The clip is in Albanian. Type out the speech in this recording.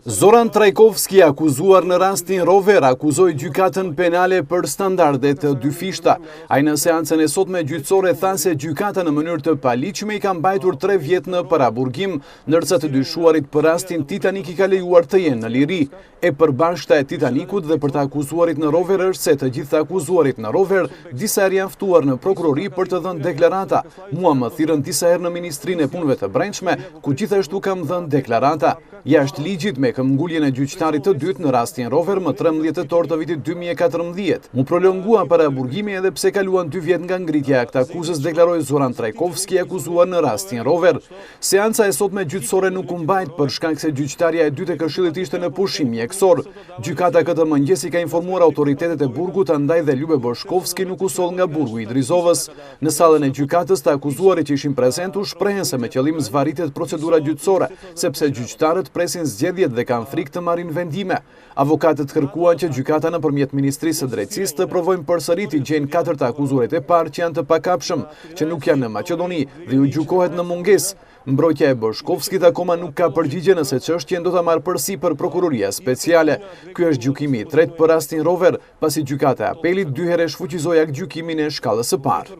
Zoran Trajkovski, akuzuar në rastin Rover, akuzoi gjykatën penale për standardet dy fishta. Ai në seancën e sotme gjyqësore tha se gjykata në mënyrë të paligjshme i ka mbajtur 3 vjet në paraburgim, ndërsa të dyshuarit për rastin Titanic i ka lejuar të jenë në liri. E përbashkëta e Titanicut dhe për të akuzuarit në Rover është se të gjithë akuzuarit në Rover disa herë janë ftuar në prokurori për të dhënë deklarata. Mua më thirrën disa herë në Ministrinë e Punëve të Brendshme, ku gjithashtu kam dhënë deklarata. Jashtë ligjit me këmbguljen e gjyqtarit të dytë në rastin Rover më 13 tetor të vitit 2014. Mu prolongua paraburgimi edhe pse kaluan 2 vjet nga ngritja e këtij akuzës, deklaroi Zoran Trajkovski, akuzuar në rastin Rover. Seanca e sotme gjyqësore nuk u mbajt për shkak se gjyqtarja e dytë e Këshillit ishte në pushim mjekësor. Gjykata këtë mëngjes i ka informuar autoritetet e burgut, andaj dhe Ljube Boshkovski nuk u soll nga burgu i Drizovës. Në sallën e gjykatës të akuzuarit që ishin prezentu shprehen se me qëllim zvarritet procedura gjyqësore, sepse gjyqtarët presin zgjedhjet dhe kanë frikë të marrin vendime. Avokatët kërkuan që gjykata nëpërmjet Ministrisë së Drejtësisë të provojnë përsëri të gjejnë 4 të akuzuarit e parë që janë të pakapshëm, që nuk janë në Maqedoni dhe u gjykohet në mungesë. Mbrojtja e Boshkovskit akoma nuk ka përgjigje nëse çështjen do ta marrë përsipër prokuroria speciale. Ky është gjykimi i tretë për rastin Rover, pasi gjykata e apelit 2 herë shfuqizoi aktgjykimin e shkallës së parë.